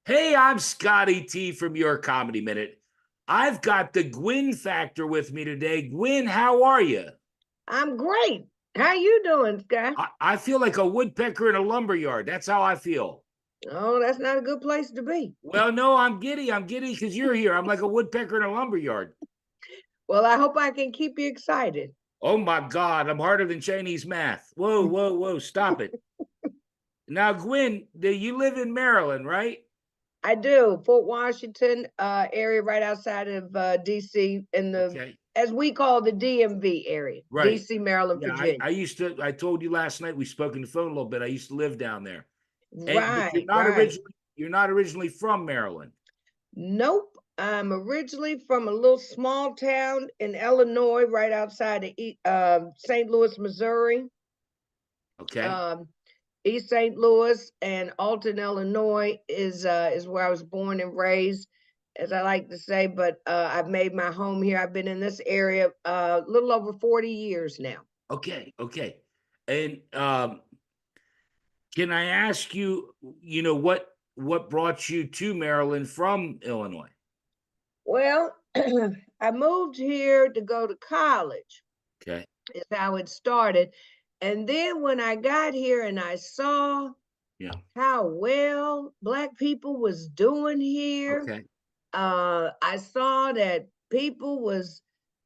Hey, I'm Scotty T from Your Comedy Minute. I've got the Gwynn factor with me today. Gwynn, how are you? I'm great. How you doing, Scott? I feel like a woodpecker in a lumber yard. That's how I feel. Oh, that's not a good place to be. Well, no, I'm giddy. I'm giddy because you're here. I'm like a woodpecker in a lumber yard. Well, I hope I can keep you excited. Oh my God, I'm harder than Chinese math. Whoa, whoa, whoa, stop it. Now, Gwynn, you live in Maryland, right? I do. Fort Washington area right outside of DC in the, Okay, as we call, the DMV area. right. DC, Maryland, Yeah, Virginia. I told you last night we spoke on the phone a little bit. I used to live down there. But Right, right. you're not originally from Maryland. Nope. I'm originally from a little small town in Illinois, right outside of St. Louis, Missouri. Okay. Um, East St. Louis and Alton, Illinois is where I was born and raised, as I like to say. But I've made my home here. I've been in this area a little over 40 years now. Okay. Okay. And can I ask you, what brought you to Maryland from Illinois? Well, I moved here to go to college. Okay. Is how it started. And then when I got here and I saw Yeah. how well Black people was doing here, Okay. I saw that people was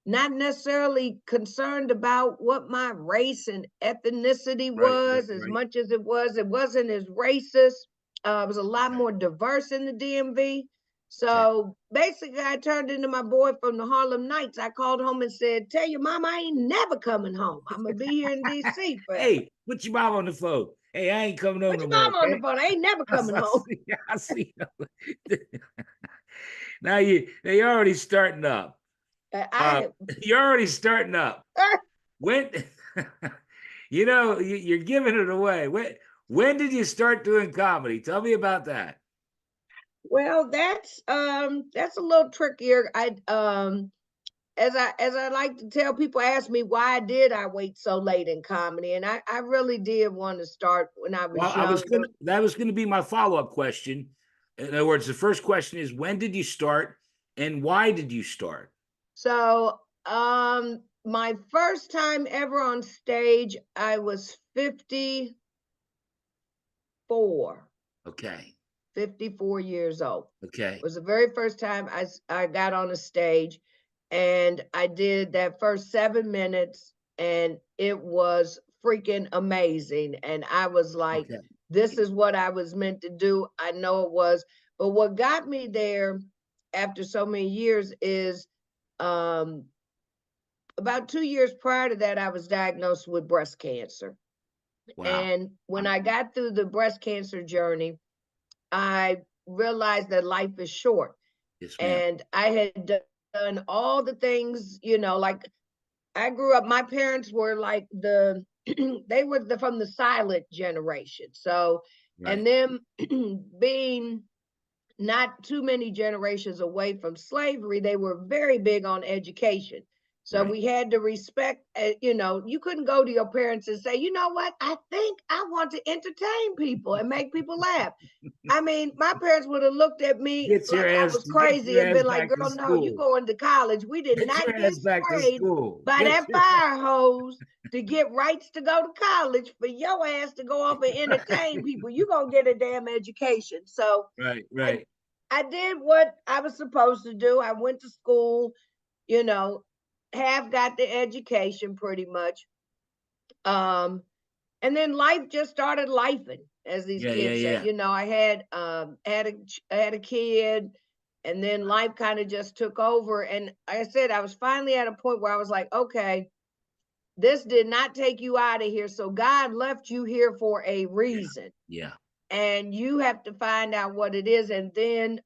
not necessarily concerned about what my race and ethnicity Right. Right. was as Right. much as it wasn't as racist. It was a lot Okay. more diverse in the DMV. Okay. So basically, I turned into my boy from the Harlem Nights. I called home and said, "Tell your mom I ain't never coming home. I'm gonna be here in DC forever." Hey, put your mom on the phone. Hey, I ain't coming home Put no your more. mom on the Okay. phone. I ain't never coming I home. see. I see. Now you're already starting up. Uh, I you're already starting up. When you're giving it away. When did you start doing comedy? Tell me about that. well, that's a little trickier. As I like to tell people, ask me why did I wait so late in comedy, and I really did want to start when I Well, was younger. that was gonna be my follow-up question. In other words, the first question is when did you start and why did you start? So, my first time ever on stage, I was 54, Okay. 54 years old. Okay. It was the very first time I got on a stage, and I did that first 7 minutes, and it was freaking amazing. And I was like, Okay. this is what I was meant to do. I know it was. But what got me there after so many years is um, about 2 years prior to that, I was diagnosed with breast cancer. Wow. And when I got through the breast cancer journey, I realized that life is short. Yes, ma'am. And I had done all the things, like I grew up, my parents were like they were from the silent generation. So, and Right. them being not too many generations away from slavery, they were very big on education. So Right. we had to respect, you couldn't go to your parents and say, you know what, I think I want to entertain people and make people laugh. I mean, my parents would have looked at me like I was Get crazy your and ass been like, back to girl, no, you school. going to college. We did Get your not get ass back to sprayed school. by Get that your fire hose to get rights to go to college for your ass to go off and entertain people. You gonna get a damn education. So right, I right. I did what I was supposed to do. I went to school, you know, have got the education pretty much. Um, and then life just started lifing, as these Yeah, yeah, kids say. yeah. I had a kid, and then life kind of just took over. And like I said, I was finally at a point where I was like, okay, this did not take you out of here. So God left you here for a Yeah. reason. Yeah. And you have to find out what it is. And then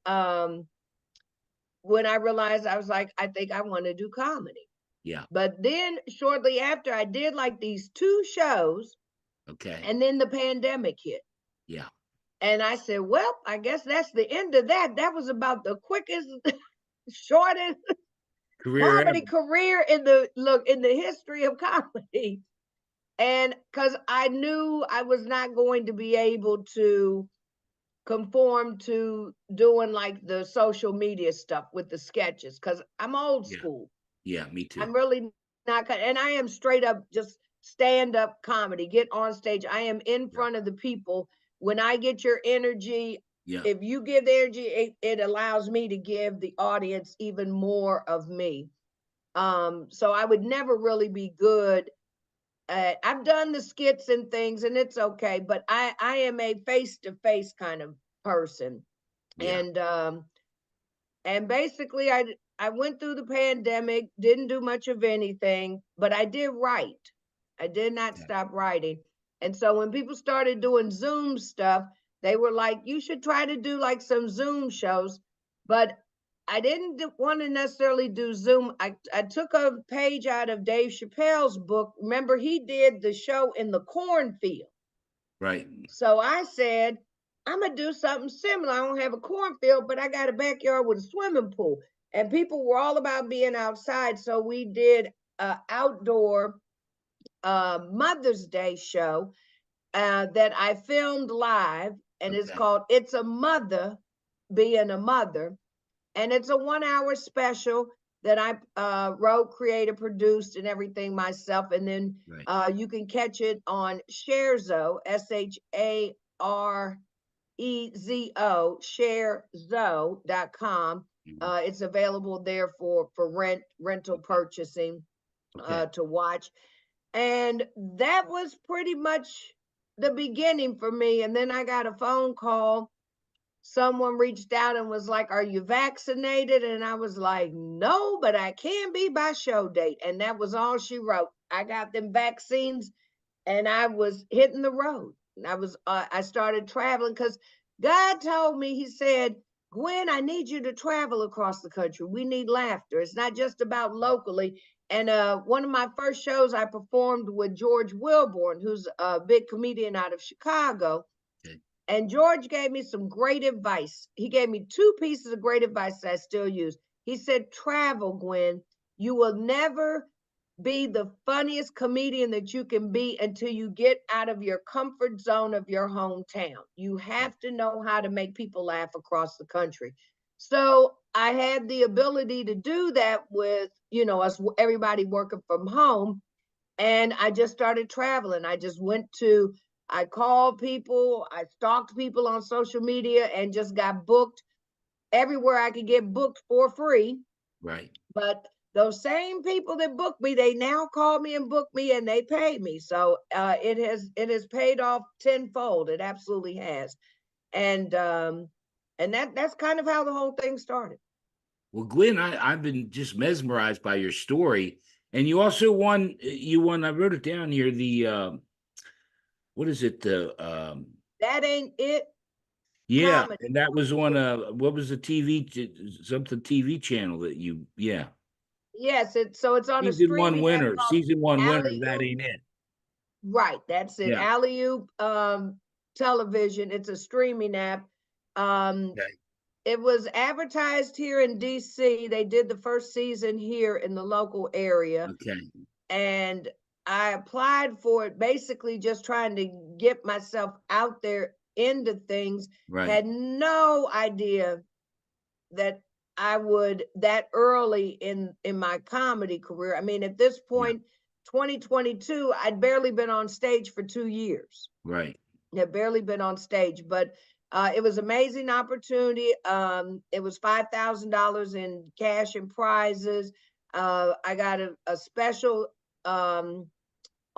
when I realized, I was like, I think I want to do comedy. Yeah. But then shortly after, I did like these two shows, Okay. and then the pandemic hit. Yeah. And I said, well, I guess that's the end of that. That was about the quickest, shortest Career comedy ever. career in the history of comedy. And because I knew I was not going to be able to conform to doing like the social media stuff with the sketches because I'm old Yeah. school. Yeah, me too. I'm really not, and I am straight up just stand up comedy, get on stage. I am in Yeah. front of the people. When I get your energy, Yeah. if you give the energy, it allows me to give the audience even more of me. So I would never really be good at, I've done the skits and things and it's okay, but I am a face to face kind of person. Yeah. And basically I went through the pandemic, didn't do much of anything, but I did write. I did not Yeah. stop writing. And so when people started doing Zoom stuff, they were like, you should try to do like some Zoom shows. But I didn't want to necessarily do Zoom. I took a page out of Dave Chappelle's book. Remember, he did the show in the cornfield. Right. So I said, I'm gonna do something similar. I don't have a cornfield, but I got a backyard with a swimming pool. And people were all about being outside. So we did an outdoor Mother's Day show that I filmed live, and it's Okay. called It's a Mother Being a Mother. And it's a 1 hour special that I wrote, created, produced, and everything myself. And then Right. you can catch it on Sharezo, ShareEzo, sharezo.com. Mhm. It's available there for rental Okay. purchasing Okay. to watch. And that was pretty much the beginning for me. And then I got a phone call. Someone reached out and was like, are you vaccinated? And I was like, no, but I can be by show date. And that was all she wrote. I got them vaccines and I was hitting the road. I started traveling because God told me, He said, Gwen, I need you to travel across the country. We need laughter. It's not just about locally. And one of my first shows I performed with George Wilborn, who's a big comedian out of Chicago. Okay. And George gave me some great advice. He gave me 2 pieces of great advice that I still use. He said, travel, Gwen. You will never be the funniest comedian that you can be until you get out of your comfort zone of your hometown. You Okay. have to know how to make people laugh across the country. So I had the ability to do that with, us everybody working from home. And I just started traveling. I called people, I stalked people on social media and just got booked everywhere I could get booked for free. Right. But those same people that booked me, they now call me and book me and they pay me. So it has paid off tenfold. It absolutely has. And that's kind of how the whole thing started. Well, Gwynn, I've been just mesmerized by your story. And you also won, I wrote it down here, the what is it? The That ain't it. yeah, Comedy. and that was on what was the something TV channel that yeah. Yes, it's on a streaming app called Season one winner, Alley that Oop. ain't it. Right, that's it. Yeah. Alley Oop Television. It's a streaming app. Um, Okay. it was advertised here in DC. They did the first season here in the local area, Okay. and I applied for it basically just trying to get myself out there into things. Right. Had no idea that I would that early in my comedy career. I mean, at this Yeah. point, 2022, I'd barely been on stage for 2 years. Right. Had barely been on stage, but it was amazing opportunity. It was $5,000 in cash and prizes. I got a special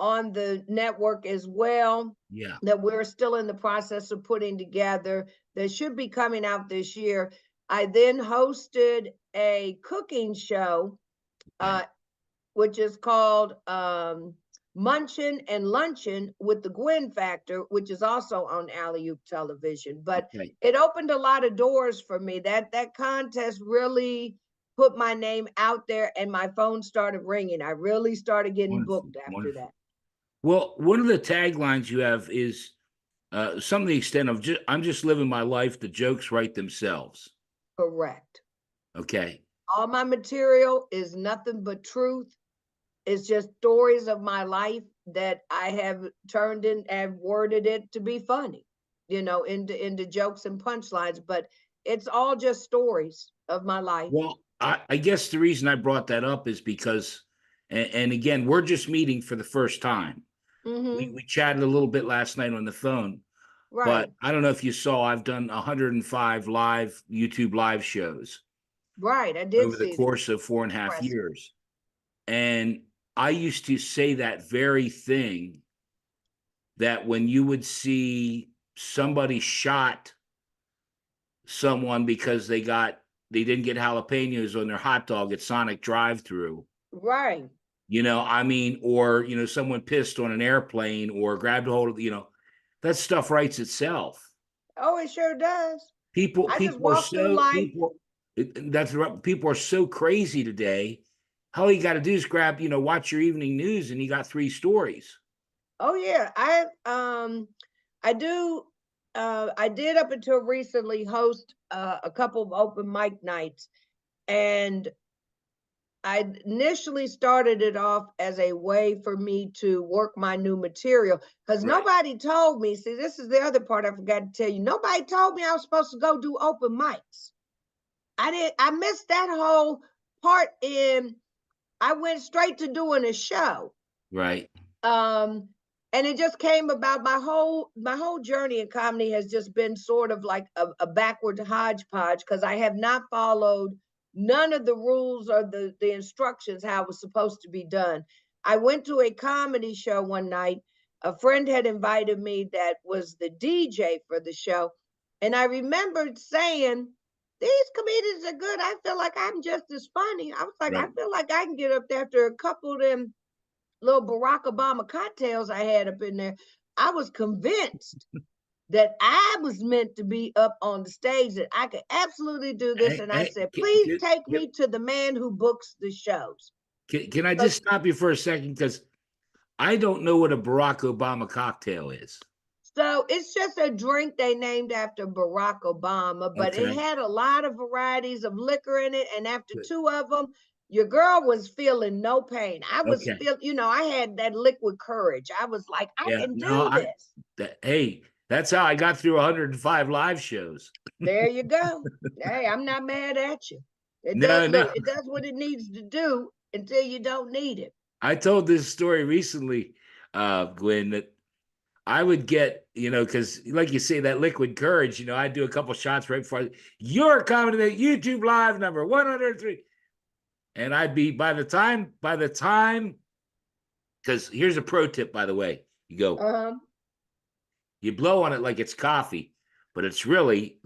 on the network as well Yeah. that we're still in the process of putting together that should be coming out this year. I then hosted a cooking show, Okay. uh, which is called Munchin and Luncheon with the Gwynn Factor, which is also on Alley Oop Television. But Okay. it opened a lot of doors for me. That contest really put my name out there, and my phone started ringing. I really started getting Wonderful. booked after Wonderful. that. Well, one of the taglines you have is some of the extent of I'm just living my life. The jokes write themselves. Correct. Okay. All my material is nothing but truth. It's just stories of my life that I have turned in and worded it to be funny. into jokes and punchlines, but it's all just stories of my life. Well, I guess the reason I brought that up is because, and again, we're just meeting for the first time. Hmm. We chatted a little bit last night on the phone, but Right, I don't know if you saw, I've done 105 live YouTube live shows right. I did over the see that. course of 4.5 Impressive. years. And I used to say that very thing, that when you would see somebody shot someone because they didn't get jalapenos on their hot dog at Sonic drive-through. Right. I mean, or someone pissed on an airplane or grabbed a hold of, that stuff writes itself. Oh, it sure does. People I just people are walk through so life. people that's right. People are so crazy today. All you got to do is grab, watch your evening news and you got 3 stories. Oh yeah, I do. I did up until recently host a couple of open mic nights, and I initially started it off as a way for me to work my new material because Right. nobody told me. See, this is the other part I forgot to tell you. Nobody told me I was supposed to go do open mics. I did. I missed that whole part. I went straight to doing a show. Right. um and it just came about. My whole journey in comedy has just been sort of like a backward hodgepodge because I have not followed none of the rules or the instructions how it was supposed to be done. I went to a comedy show one night. A friend had invited me that was the DJ for the show, and I remembered saying, these comedians are good. I feel like I'm just as funny. I was like, I Right. feel like I can get up there after a couple of them little Barack Obama cocktails I had up in there. I was convinced that I was meant to be up on the stage, that I could absolutely do this. Hey, And I hey, said, please take me to the man who books the shows. can I But just stop you for a second? Because I don't know what a Barack Obama cocktail is. so it's just a drink they named after Barack Obama, but it Okay. had a lot of varieties of liquor in it. And after Good. two of them, your girl was feeling no pain. I was Okay. I had that liquid courage. I was like, I Yeah. can No, do this. hey, that's how I got through 105 live shows. There you go. Hey, I'm not mad at you. It does No, look, no. it does what it needs to do until you don't need it. I told this story recently, Gwynn, that I would get, because like you say, that liquid courage, I do a couple shots right before you're coming to the YouTube live number 103. And I'd be by the time, because here's a pro tip, by the way. Uh-huh. You blow on it like it's coffee, but it's really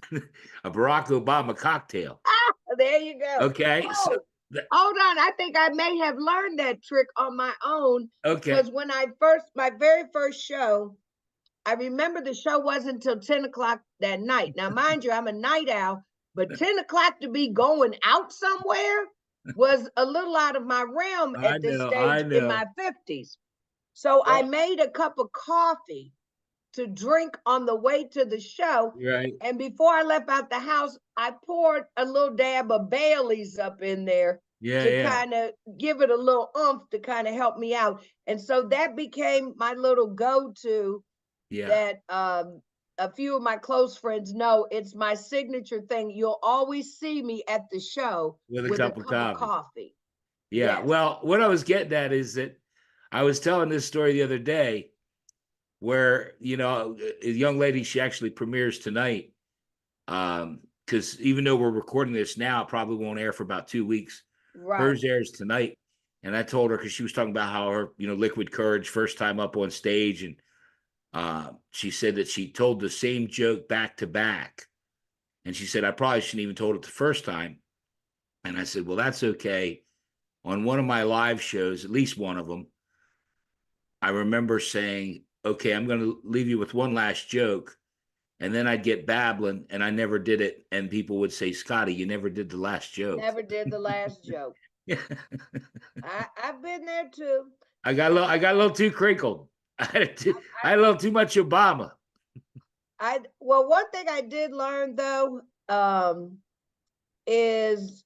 a Barack Obama cocktail. Ah, there you go. Okay. So, Oh, hold on. I think I may have learned that trick on my own okay. because when my very first show, I remember the show wasn't until 10 o'clock that night. Now, mind you, I'm a night owl, but 10 o'clock to be going out somewhere was a little out of my realm I at this know. stage I in know. my 50s. So I Well, made a cup of coffee to drink on the way to the show. right. And before I left out the house, I poured a little dab of Bailey's up in there Yeah. to Yeah. kind of give it a little oomph to kind of help me out. And so that became my little go-to Yeah. that a few of my close friends know it's my signature thing. You'll always see me at the show With a with a cup of cup of coffee. coffee. Yeah. Yes. Well, what I was getting at is that I was telling this story the other day where, a young lady, she actually premieres tonight. Because even though we're recording this now, it probably won't air for about 2 weeks. Right. Hers airs tonight. And I told her, because she was talking about how her, liquid courage, first time up on stage. And she said that she told the same joke back to back. And she said, I probably shouldn't even told it the first time. And I said, well, that's okay. On one of my live shows, at least one of them, I remember saying, okay, I'm going to leave you with one last joke. And then I'd get babbling and I never did it. And people would say, Scotty, you never did the last joke. Never did the last joke. Yeah. I've been there too. I got a little too crinkled. I I, had a little too much Obama. well, one thing I did learn though, is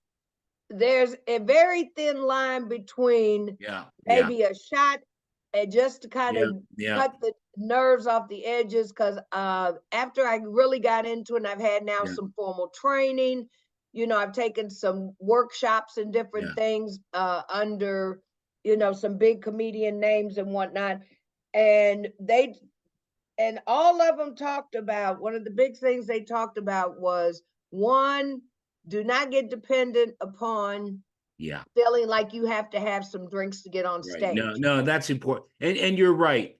there's a very thin line between Yeah. Yeah. maybe a shot and just to kind Yeah, of yeah, cut the nerves off the edges. Because after I really got into it, and I've had now yeah, some formal training, I've taken some workshops and different yeah, things under, some big comedian names and whatnot. And all of them talked about, one of the big things they talked about was, one, do not get dependent upon yeah. feeling like you have to have some drinks to get on Right. No, stage. no, that's important. And you're right.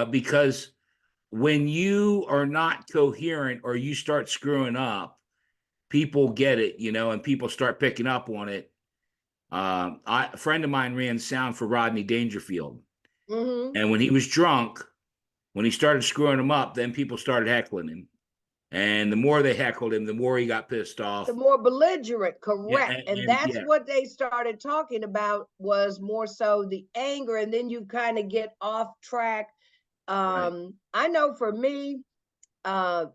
Because when you are not coherent or you start screwing up, people get it, and people start picking up on it. A friend of mine ran sound for Rodney Dangerfield. Hmm. And when he was drunk, when he started screwing him up, then people started heckling him. And the more they heckled him, the more he got pissed The off. more belligerent, Yeah, correct. And that's yeah, what they started talking about, was more so the anger. And then you kind of get off track. right. I know for me, uh,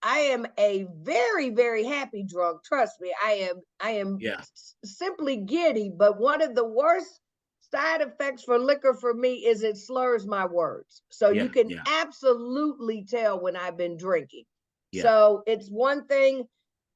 I am a very, very happy drunk. Trust me, I am Yeah, simply giddy. But one of the worst side effects for liquor for me is it slurs my words. So you yeah, can yeah, absolutely tell when I've been drinking. yeah. So it's one thing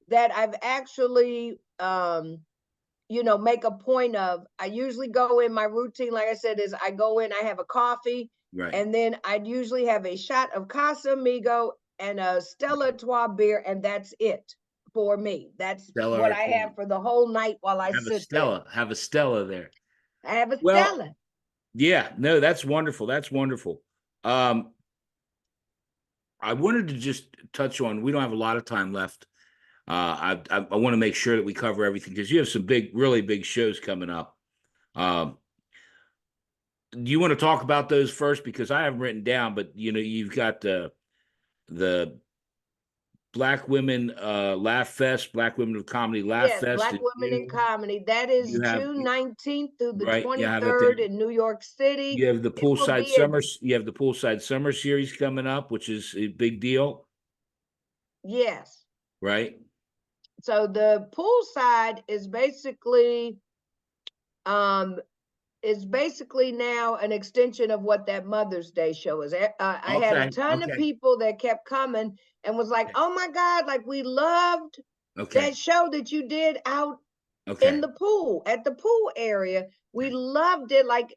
that I've actually make a point of. I usually go in, my routine, like I said, is I go in, I have a coffee, Right. and then I'd usually have a shot of Casamigo and a Stella Artois beer, and that's it for me. That's Stella what I Artois. have for the whole night while I Have a sit there. Stella. Have a Stella there. I have a Well, Stella. yeah, no, that's wonderful. That's wonderful. Um, I wanted to just touch on, we don't have a lot of time left. I want to make sure that we cover everything because you have some big, really big shows coming up. Um, do you want to talk about those first? Because I haven't written down, but you've got the Black Women Laugh Fest, Black Women of Comedy Laugh Yes, Fest Black in Women in June. Comedy. That is You have June 19th through the right, you have it there. 23rd in New York City. You have the It will poolside be at, summer. You have the poolside summer series coming up, which is a big deal, yes. right? So the poolside um is basically now an extension of what that Mother's Day show is. I had a Okay, ton of okay, people that kept coming and was like, "Oh my God, like we loved that okay, show that you did out in okay, the pool, at the pool area. We okay, loved it. Like,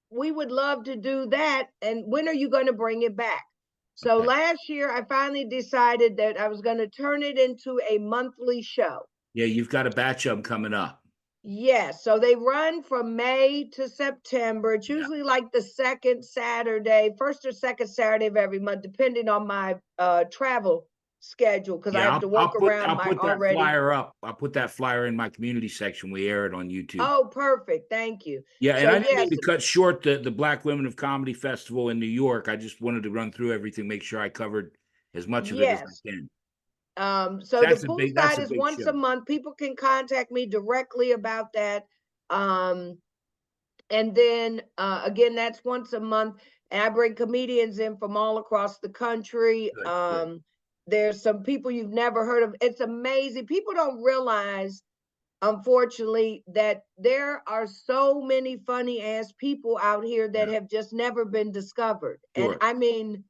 we would love to do that. And when are you going to bring it back?" So okay. last year, I finally decided that I was going to turn it into a monthly show. Yeah, you've got a batch of them coming up. Yes, so they run from May to September. It's Yeah, usually like the second Saturday, first or second Saturday of every month, depending on my travel schedule, because I yeah. have to work around I'll my put that already. flyer up. I'll put that flyer in my community section. We air it on YouTube. Oh, perfect. Thank you. Yeah, and So I didn't mean yes, to cut short the Black Women of Comedy Festival in New York. I just wanted to run through everything, make sure I covered as much of it as I yes. can. So the That's poolside a is big once a show. month. People can contact me directly about that. Um, And then again, that's once a month. And I bring comedians in from all across the country. Good, good. There's some people you've never heard of. It's amazing. People don't realize, unfortunately, that there are so many funny ass people out here that Yeah, have just never been discovered. And sure. I mean,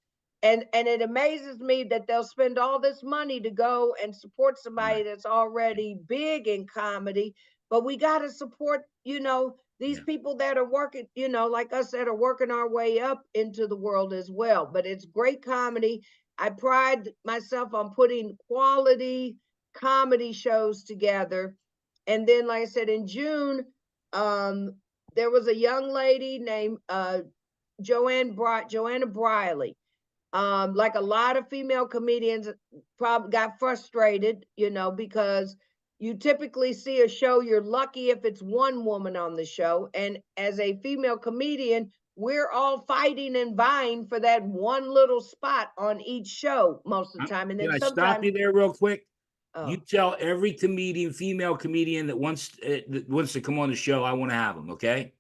and it amazes me that they'll spend all this money to go and support somebody Right. that's already big in comedy. But we got to support, these Yeah, people that are working, like us, that are working our way up into the world as well. But it's great comedy. I pride myself on putting quality comedy shows together. And then, like I said, in June, um, there was a young lady named Joanna Briley. Like a lot of female comedians probably got frustrated, because you typically see a show, you're lucky if it's one woman on the show. And as a female comedian, we're all fighting and vying for that one little spot on each show most of the time. And Can then I stop sometimes, you there real quick? You oh, tell every comedian, female comedian that wants to come on the show, I want to have them. Okay.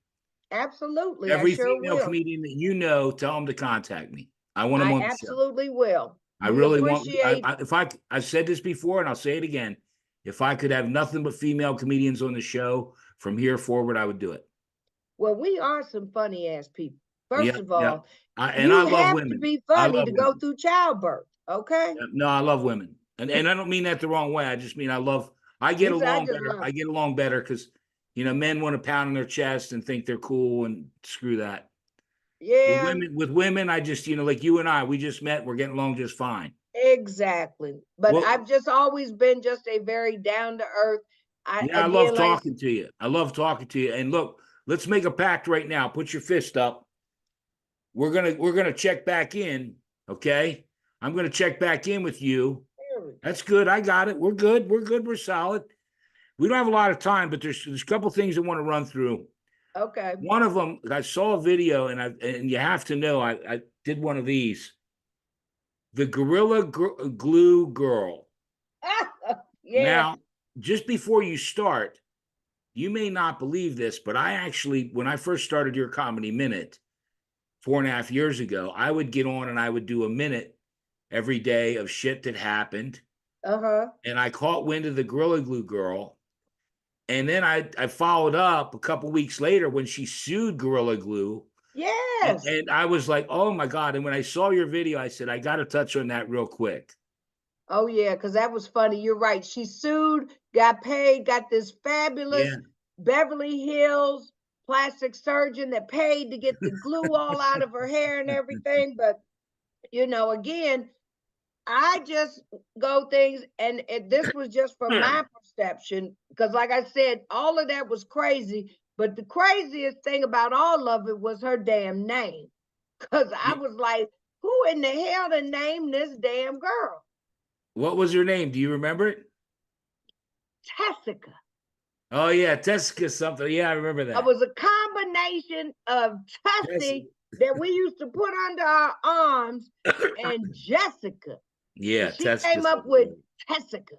absolutely, I Every sure female will. comedian that tell them to contact me. I want them I on the show. absolutely will. I We really want. appreciate. If I said this before and I'll say it again, if I could have nothing but female comedians on the show from here forward, I would do it. Well, we are some funny ass people. Yeah, First of yeah. all, And I you love have to women. be I funny love to go women. through childbirth. Okay. No, I love women. And I don't mean that the wrong way. I just mean I get You said I along just better. love. I get along better because men want to pound on their chest and think they're cool and screw that. Yeah, With women, I just, like you and I, we just met, we're getting along just fine. exactly. But Well, I've just always been just a very down to earth. I yeah, I love again, like I talking to you. I love talking to you. And look, let's make a pact right now. Put your fist up. We're gonna check back in. Okay. I'm gonna check back in with you. said, That's good. I got it. We're good. We're good. We're solid. We don't have a lot of time, but there's a couple things I want to run through. okay. One of them, I saw a video, and you have to know, I did one of these. The Glue Girl. Yeah. Now, just before you start, you may not believe this, but I actually, when I first started your Comedy Minute 4.5 years ago, I would get on and I would do a minute every day of shit that happened. Uh-huh. And I caught wind of the Gorilla Glue Girl. And then I followed up a couple weeks later when she sued Gorilla Glue. Yes. And I was like, oh my God. And when I saw your video, I said, I got to touch on that real quick. Oh yeah, because that was funny. You're right. She sued, got paid, got this Yeah. fabulous Beverly Hills plastic surgeon that paid to get the glue all out of her hair and everything. But again, I just go things, and this was just from my perception, because like I said, all of that was crazy. But the craziest thing about all of it was her damn name. Because I was like, who in the hell to name this damn girl? What was her name? Do you remember it? Tessica. Oh, yeah. Tessica something. Yeah, I remember It that. was a combination of Tessie that we used to put under our arms and Jessica. Yeah, And she Tessica came up with something. Tessica.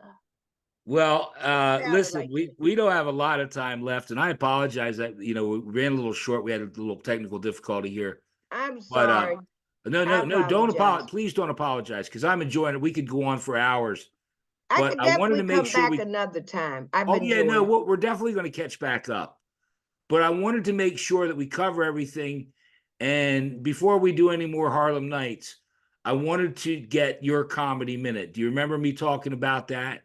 Well, Sounded listen, like we don't have a lot of time left, and I apologize that we ran a little short. We had a little technical difficulty here, I'm but sorry. no, I no, no, don't apologize. apologize. Please don't apologize because I'm enjoying it. We could go on for hours, I but could I wanted to definitely make come sure back we. another time. I've Oh yeah, no, enjoyed. we're definitely going to catch back up, but I wanted to make sure that we cover everything. And before we do any more Harlem Nights, I wanted to get your Comedy Minute. Do you remember me talking about that?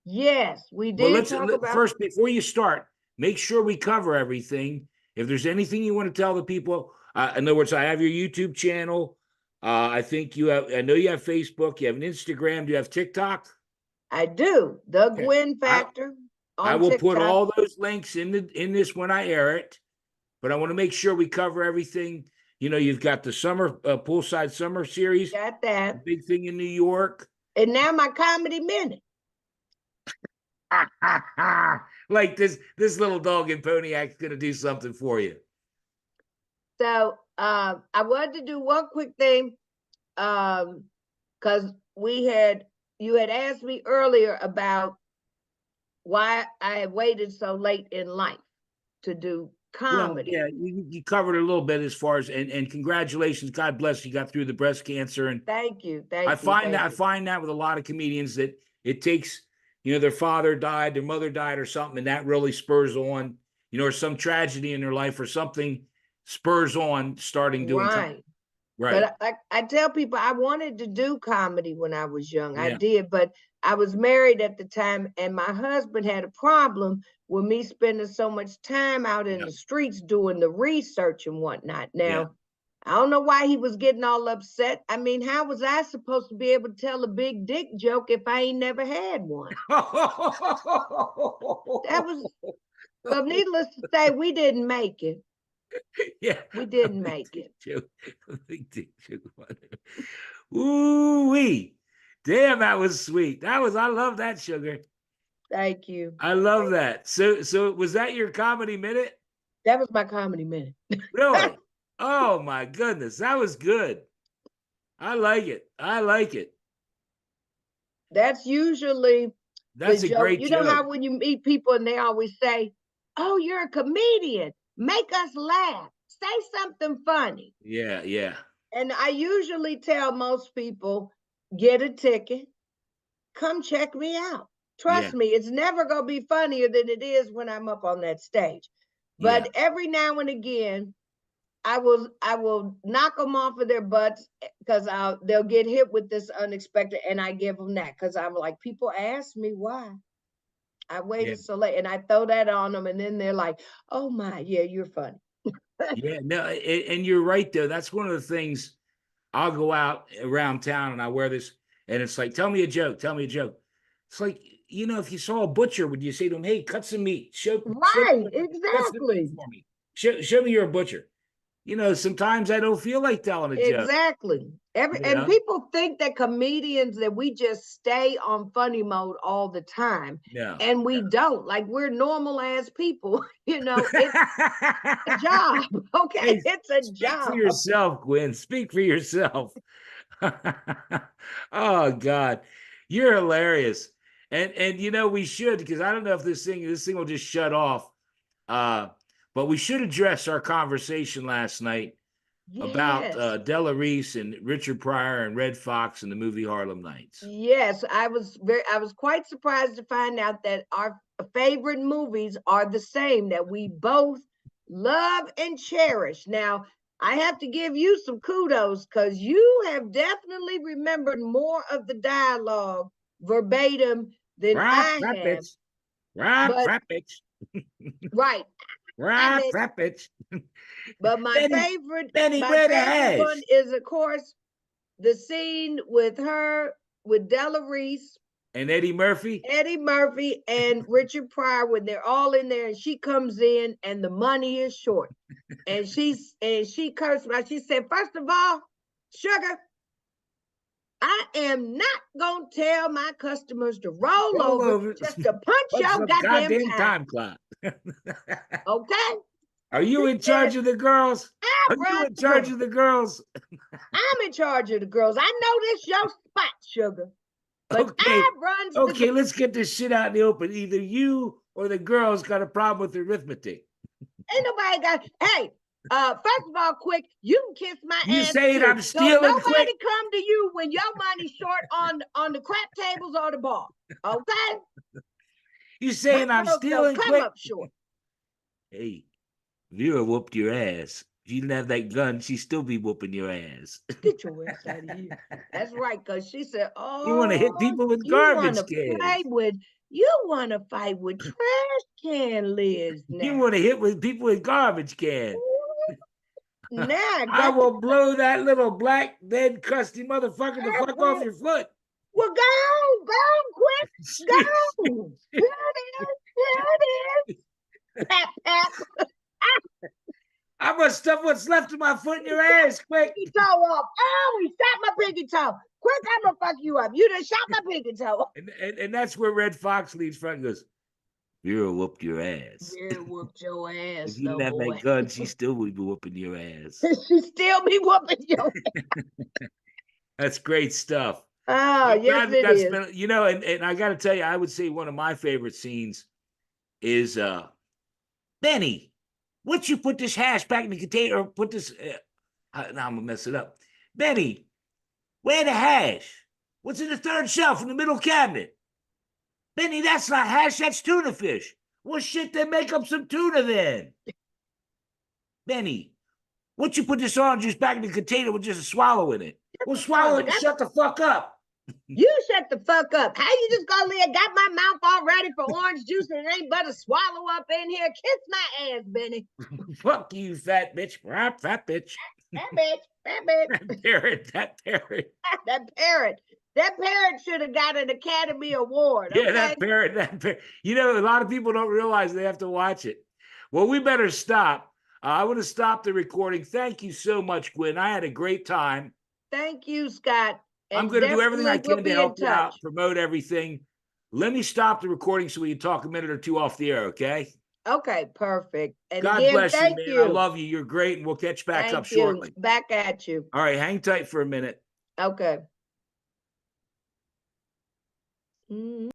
Yes, we Well, did talk about. first, before you start, make sure we cover everything. If there's anything you want to tell the people, in other words, I have your YouTube channel. I think you have. I know you have Facebook. You have an Instagram. Do you have TikTok? I do. The Okay. Gwynn I Factor I on will put TikTok. all those links in this when I air it. But I want to make sure we cover everything. You've got the summer poolside summer series, Got that. big thing in New York. And now my comedy minute. Like this little dog in Pontiac's gonna do something for you. So I wanted to do one quick thing, because you had asked me earlier about why I had waited so late in life to do Well, comedy. yeah, you covered it a little bit as far as and congratulations, God bless you got through the breast cancer. And Thank you, I thank you, find that thank I you. find that with a lot of comedians that it takes, their father died, their mother died or something, and that really spurs on, or some tragedy in their life or something spurs on starting doing comedy. Right. Right. But I tell people I wanted to do comedy when I was young. I Yeah. did, but I was married at the time, and my husband had a problem with me spending so much time out in Yeah. the streets doing the research and whatnot. Yeah. Now, I don't know why he was getting all upset. I mean, how was I supposed to be able to tell a big dick joke if I ain't never had one? That was, so needless to say, we didn't make it. Yeah. We didn't make it. Ooh wee. Damn, that was sweet. I love that, Sugar. Thank you. I love that. So was that your Comedy Minute? That was my comedy minute. Really? Oh my goodness. That was good. I like it. I like it. That's usually the That's a joke. great You know joke. how when you meet people and they always say, "Oh, you're a comedian. Make us laugh. Say something funny." Yeah, yeah. And I usually tell most people, get a ticket, come check me out. Yeah. Trust me, it's never going to be funnier than it is when I'm up on that stage. But every now and again, I will knock them off of their butts because they'll get hit with this unexpected, and I give them that because I'm like, people ask me why I waited so late, and I throw that on them, and then they're like, "Oh my, yeah, you're funny." Yeah, no, and you're right though. That's one of the things. I'll go out around town and I wear this, and it's like, tell me a joke, tell me a joke. It's like, if you saw a butcher, would you say to him, hey, cut some meat, Right, cut some meat exactly. for me, show me you're a butcher. Sometimes I don't feel like telling a joke. Exactly. And people think that comedians that we just stay on funny mode all the time. No, And we don't. Like, we're normal ass people. It's a job. Okay. Hey, It's a speak for job. yourself, Gwynn. Speak for yourself. Oh God, you're hilarious. And we should, because I don't know if this thing will just shut off. But we should address our conversation last night about Yes. Della Reese and Richard Pryor and Red Fox and the movie Harlem Nights. Yes, I was quite surprised to find out that our favorite movies are the same, that we both love and cherish. Now, I have to give you some kudos because you have definitely remembered more of the dialogue verbatim than Rap, I rap, have. bitch. Rap, But rap, bitch. right, Rap, rap, bitch. but my Benny, favorite where the hash? one is, of course, the scene with Della Reese And Eddie Murphy. And Richard Pryor, when they're all in there, and she comes in and the money is short. And she cursed me. She said, first of all, sugar, I am not gonna tell my customers to roll over just to punch your goddamn time clock. Okay? Are you in charge of the girls? Are you in charge of the girls? I'm in charge of the girls. I know this your spot, sugar. But okay, let's get this shit out in the open. Either you or the girls got a problem with arithmetic. Ain't nobody got. Hey, first of all, quick, you can kiss my ass. You saying I'm stealing? Don't nobody come to you when your money's short on the crap tables or the bar. Okay? You saying I'm stealing? Come up short. Hey, Vera whooped your ass. If you didn't have that gun, she'd still be whooping your ass. Get your ass out of here. That's right, because she said, oh, you want to hit people with garbage cans. You want to fight with trash can lids now. You want to hit with people with garbage cans. Nah, I will blow that little black, dead, crusty motherfucker the fuck off your foot. Well, go, quick, go. Here it is. Pap, pap. I'm gonna stuff what's left of my foot in your ass, quick. Pinky toe off. Oh, he shot my pinky toe. Quick, I'm gonna fuck you up. You done shot my pinky toe. And that's where Red Fox leads front and goes, Vera whooped your ass. Vera whooped your ass. If you didn't have that gun, she still would be whooping your ass. She still be whooping your ass. That's great stuff. Oh, yes, it is. And I got to tell you, I would say one of my favorite scenes is Benny. Once you put this hash back in the container, or put this, now I'm gonna mess it up. Benny, where the hash? What's in the third shelf in the middle cabinet? Benny, that's not hash, that's tuna fish. Well, shit, then make up some tuna then. Benny, once you put this orange juice back in the container with just a swallow in it, well, swallow it and shut the fuck up. You shut the fuck up. How you just gonna live? Got my mouth all ready for orange juice and it ain't but a swallow up in here. Kiss my ass, Benny. Fuck you, fat bitch. Fat bitch. That bitch. That parrot. That parrot should have got an Academy Award. Okay? Yeah, that parrot. A lot of people don't realize they have to watch it. Well, we better stop. I want to stop the recording. Thank you so much, Gwynn. I had a great time. Thank you, Scott. I'm going to do everything I can to help you out, promote everything. Let me stop the recording so we can talk a minute or two off the air, okay? Okay, perfect. And God bless you, man. I love you. You're great, and we'll catch back up shortly. Back at you. All right, hang tight for a minute. Okay.